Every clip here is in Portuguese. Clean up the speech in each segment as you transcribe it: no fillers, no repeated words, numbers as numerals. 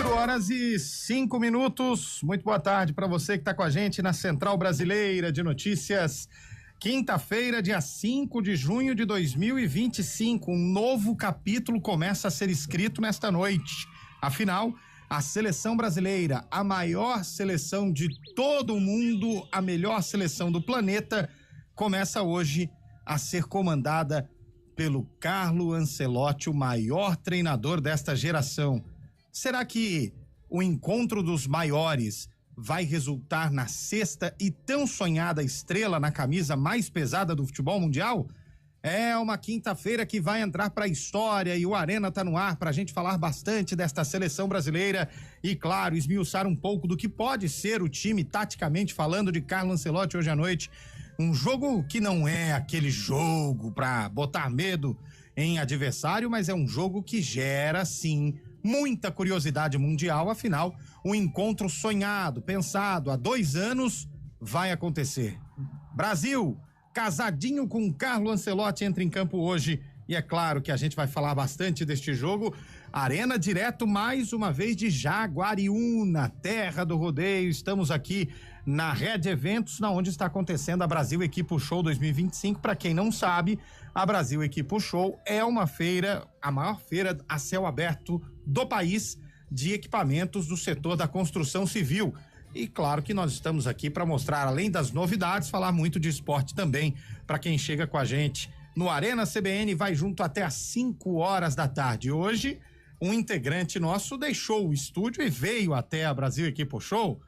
4h05. Muito boa tarde para você que está com a gente na Central Brasileira de Notícias. Quinta-feira, dia 5 de junho de 2025. Um novo capítulo começa a ser escrito nesta noite. Afinal, a seleção brasileira, a maior seleção de todo o mundo, a melhor seleção do planeta, começa hoje a ser comandada pelo Carlo Ancelotti, o maior treinador desta geração. Será que o encontro dos maiores vai resultar na sexta e tão sonhada estrela na camisa mais pesada do futebol mundial? É uma quinta-feira que vai entrar para a história e o Arena tá no ar para a gente falar bastante desta seleção brasileira e, claro, esmiuçar um pouco do que pode ser o time taticamente falando de Carlo Ancelotti hoje à noite. Um jogo que não é aquele jogo para botar medo em adversário, mas é um jogo que gera, sim, muita curiosidade mundial. Afinal, o encontro sonhado, pensado há 2 anos, vai acontecer. Brasil, casadinho com Carlo Ancelotti, entra em campo hoje. E é claro que a gente vai falar bastante deste jogo. Arena direto mais uma vez de Jaguariúna, terra do rodeio. Estamos aqui na Red Eventos, na onde está acontecendo a Brasil Equipo Show 2025. Para quem não sabe, a Brasil Equipo Show é uma feira, a maior feira a céu aberto do país de equipamentos do setor da construção civil. E claro que nós estamos aqui para mostrar, além das novidades, falar muito de esporte também para quem chega com a gente no Arena CBN, vai junto até às 5 horas da tarde. Hoje, um integrante nosso deixou o estúdio e veio até a Brasil Equipo Show.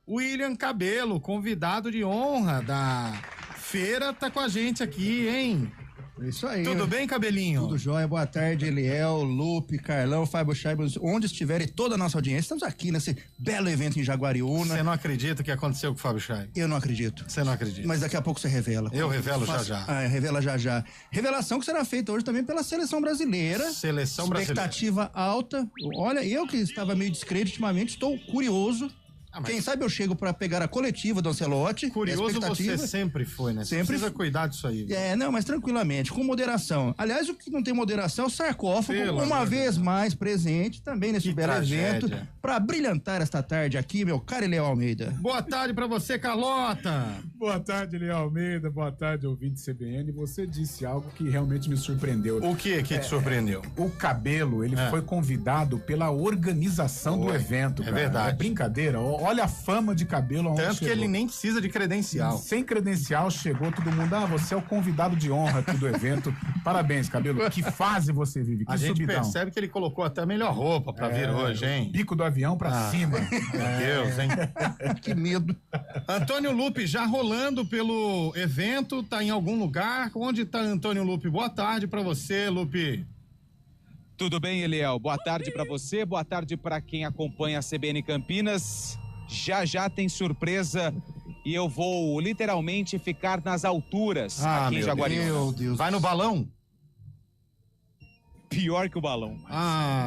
William Cabelo, convidado de honra da feira, tá com a gente aqui, hein? Isso aí. Tudo bem, Cabelinho? Tudo jóia, boa tarde, Eliel, Lupe, Carlão, Fábio Scheiber, onde estiver e toda a nossa audiência. Estamos aqui nesse belo evento em Jaguariúna. Você não acredita o que aconteceu com o Fábio Scheiber? Eu não acredito. Você não acredita? Mas daqui a pouco você revela. Eu revelo já. Revela já. Revelação que será feita hoje também pela seleção brasileira. Seleção brasileira. Expectativa alta. Olha, eu que estava meio discreto ultimamente, estou curioso. Quem sabe eu chego pra pegar a coletiva do Ancelotti. Curioso você sempre foi, né? Sempre. Você precisa cuidar disso aí. Não, mas tranquilamente, com moderação. Aliás, o que não tem moderação é o sarcófago, uma vez mais presente também nesse belo evento, pra brilhantar esta tarde aqui, meu caro Léo Almeida. Boa tarde pra você, Carlota. Boa tarde, Léo Almeida, boa tarde, ouvinte CBN. Você disse algo que realmente me surpreendeu. O que te surpreendeu? O Cabelo, ele foi convidado pela organização do evento, cara. É verdade. É brincadeira. Olha a fama de Cabelo aonde Tanto chegou. que ele nem precisa de credencial. Sem credencial, chegou todo mundo. Você é o convidado de honra aqui do evento. Parabéns, Cabelo. Que fase você vive, que a gente subidão. percebe que ele colocou até a melhor roupa pra vir hoje, hein? Bico do avião pra cima. Meu Deus, hein? Que medo. Antônio Lupe já rolando pelo evento, tá em algum lugar? Onde tá Antônio Lupe? Boa tarde pra você, Lupe. Tudo bem, Eliel? Boa tarde pra você, boa tarde pra quem acompanha a CBN Campinas. Já tem surpresa e eu vou literalmente ficar nas alturas aqui em Jaguariúna. Meu Deus. Vai no balão? Pior que o balão.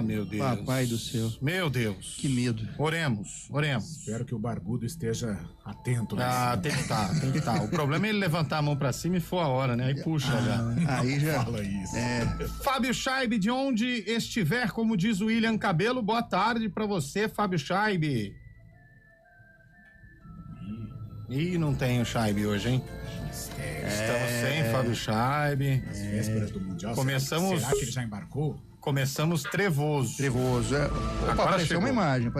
Meu Deus. Papai do céu. Meu Deus. Que medo. Oremos. Espero que o barbudo esteja atento. Tem que estar. O problema é ele levantar a mão pra cima e for a hora, né? Aí puxa já. Aí já. Fala isso. Fábio Scheibe, de onde estiver, como diz o William Cabelo, boa tarde pra você, Fábio Scheibe. Ih, não tem o Scheibe hoje, hein? Estamos sem Fábio Scheibe. As vésperas do Mundial. Começamos. Será que ele já embarcou? Começamos trevoso. Opa, apareceu uma imagem.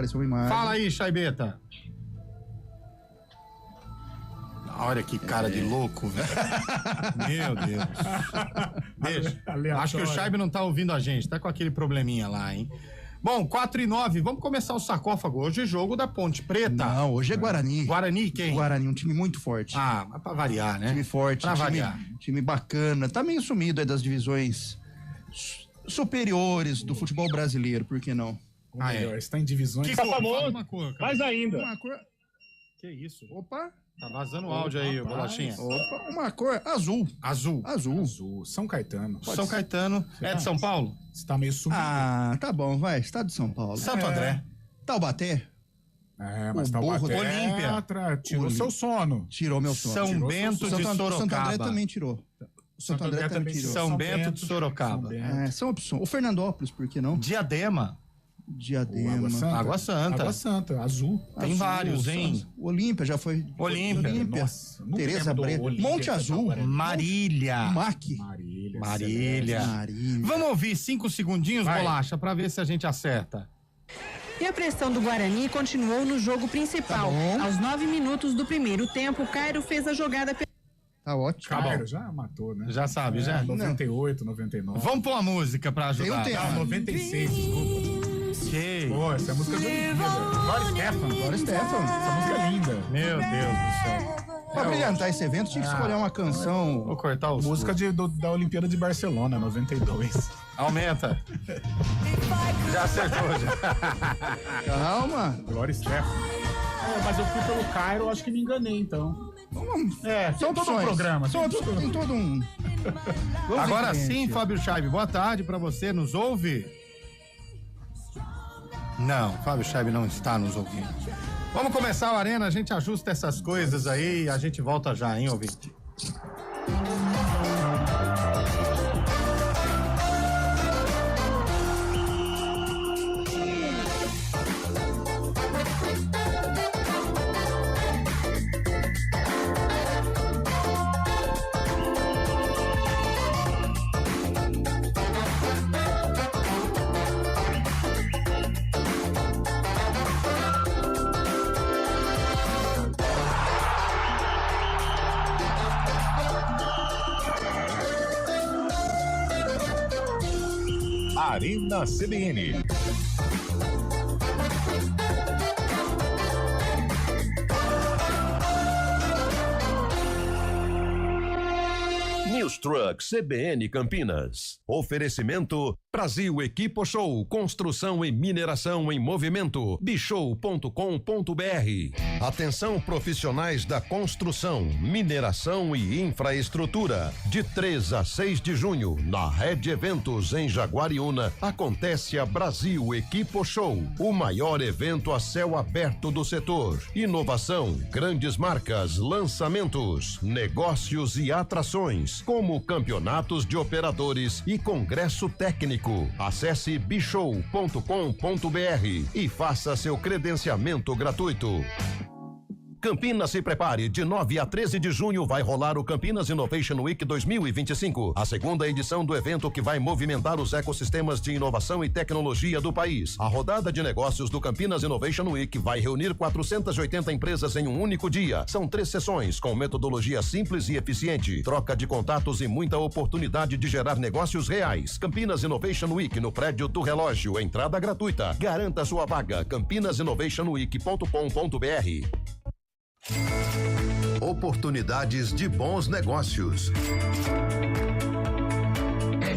Fala aí, Chaibeta. Olha que cara de louco, velho. Meu Deus. Beijo. Acho que o Scheibe não tá ouvindo a gente, tá com aquele probleminha lá, hein? Bom, 4h09, vamos começar o sarcófago. Hoje é jogo da Ponte Preta. Não, hoje é Guarani. Guarani quem? Guarani, um time muito forte. Mas pra variar, né? Time forte, pra variar. Time bacana. Tá meio sumido aí das divisões superiores do futebol brasileiro, por que não? Está em divisões. Que Tá cor? famoso, Fala uma cor, cara. mais ainda. Uma cor... Que isso? Opa, Tá vazando o áudio aí, Bolachinha. uma cor azul. Azul. São Caetano. São Caetano. É de São Paulo? Está meio sumido. Tá bom, vai. Estado de São Paulo. Santo André. Taubaté. Mas tá o Olímpia. Tirou seu sono. Tirou meu sono. São Bento de Sorocaba. Santo André também tirou. Santo André também tirou. São Bento de Sorocaba. São opções. O Fernandópolis, por que não? Diadema. Diadema. Água Santa. Azul. Tem vários, hein? Olímpia já foi. Olímpia. Nossa, Tereza Breda. Monte Azul. Marília. Marília. Vamos ouvir 5 segundinhos, Bolacha, pra ver se a gente acerta. E a pressão do Guarani continuou no jogo principal. Aos 9 minutos do primeiro tempo, Cairo fez a jogada. Tá ótimo. Cairo já matou, né? Já sabe, já? 98, 99. Vamos pôr uma música pra ajudar. 96, desculpa. Pô, essa é a música do Glória Estefan. Essa música é linda. Meu Deus do céu. Pra brilhantar esse evento, tinha que escolher uma canção. Vou cortar o Música da Olimpíada de Barcelona, 92. Aumenta. Já acertou, já. Calma. Glória Estefan. Mas eu fui pelo Cairo, acho que me enganei, então. São todo um programa. Tem todo um... Agora sim, Fábio Scheibe, boa tarde pra você. Nos ouve? Não, Fábio Scheibe não está nos ouvindo. Vamos começar o Arena, a gente ajusta essas coisas aí e a gente volta já, hein, ouvinte? Arena CBN. News Truck CBN Campinas. Oferecimento Brasil Equipo Show, construção e mineração em movimento. Bishow.com.br. Atenção profissionais da construção, mineração e infraestrutura. De 3 a 6 de junho, na Rede Eventos em Jaguariúna, acontece a Brasil Equipo Show, o maior evento a céu aberto do setor. Inovação, grandes marcas, lançamentos, negócios e atrações, como campeonatos de operadores e congresso técnico. Acesse bishow.com.br e faça seu credenciamento gratuito. Campinas, se prepare, de 9 a 13 de junho vai rolar o Campinas Innovation Week 2025, a segunda edição do evento que vai movimentar os ecossistemas de inovação e tecnologia do país. A rodada de negócios do Campinas Innovation Week vai reunir 480 empresas em um único dia. São 3 sessões com metodologia simples e eficiente, troca de contatos e muita oportunidade de gerar negócios reais. Campinas Innovation Week no prédio do relógio, entrada gratuita. Garanta sua vaga, campinasinnovationweek.com.br. Oportunidades de bons negócios.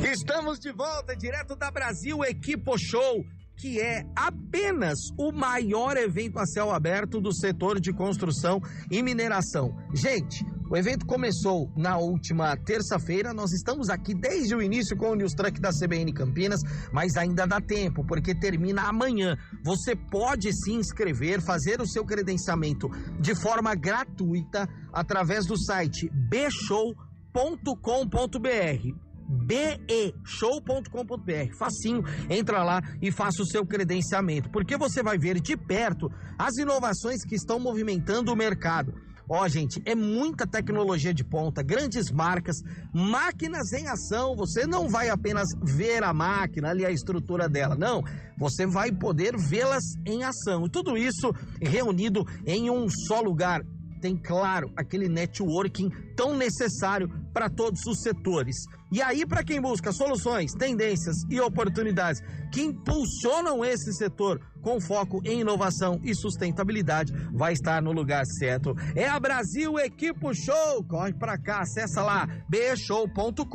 Estamos de volta, direto da Brasil Equipo Show, que é apenas o maior evento a céu aberto do setor de construção e mineração. Gente, o evento começou na última terça-feira, nós estamos aqui desde o início com o News Truck da CBN Campinas, mas ainda dá tempo, porque termina amanhã. Você pode se inscrever, fazer o seu credenciamento de forma gratuita através do site beshow.com.br. beshow.com.br, facinho, entra lá e faça o seu credenciamento, porque você vai ver de perto as inovações que estão movimentando o mercado. Ó, gente, é muita tecnologia de ponta, grandes marcas, máquinas em ação. Você não vai apenas ver a máquina ali, a estrutura dela, não. Você vai poder vê-las em ação. E tudo isso reunido em um só lugar. Tem, claro, aquele networking tão necessário para todos os setores. E aí, para quem busca soluções, tendências e oportunidades que impulsionam esse setor com foco em inovação e sustentabilidade, vai estar no lugar certo. É a Brasil Equipo Show. Corre para cá, acessa lá beshow.com.br.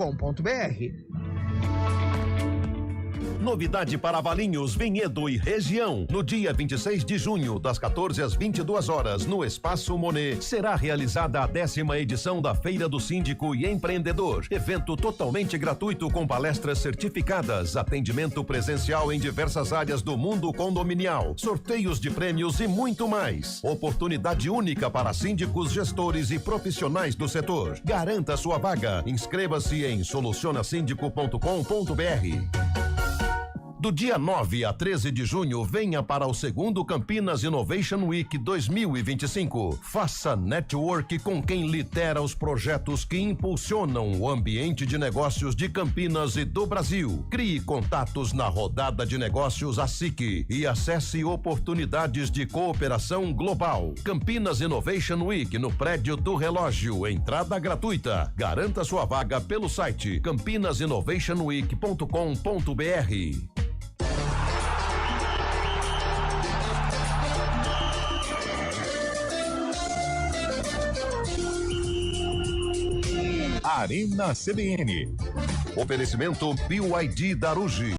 Novidade para Valinhos, Vinhedo e região. No dia 26 de junho, das 14 às 22 horas, no Espaço Monet, será realizada a 10ª edição da Feira do Síndico e Empreendedor. Evento totalmente gratuito com palestras certificadas, atendimento presencial em diversas áreas do mundo condominial, sorteios de prêmios e muito mais. Oportunidade única para síndicos, gestores e profissionais do setor. Garanta sua vaga. Inscreva-se em solucionasíndico.com.br. Do dia 9 a 13 de junho, venha para o segundo Campinas Innovation Week 2025. Faça network com quem lidera os projetos que impulsionam o ambiente de negócios de Campinas e do Brasil. Crie contatos na rodada de negócios ASIC e acesse oportunidades de cooperação global. Campinas Innovation Week no Prédio do Relógio. Entrada gratuita. Garanta sua vaga pelo site campinasinnovationweek.com.br. Arena CBN. Oferecimento BYD Darugi.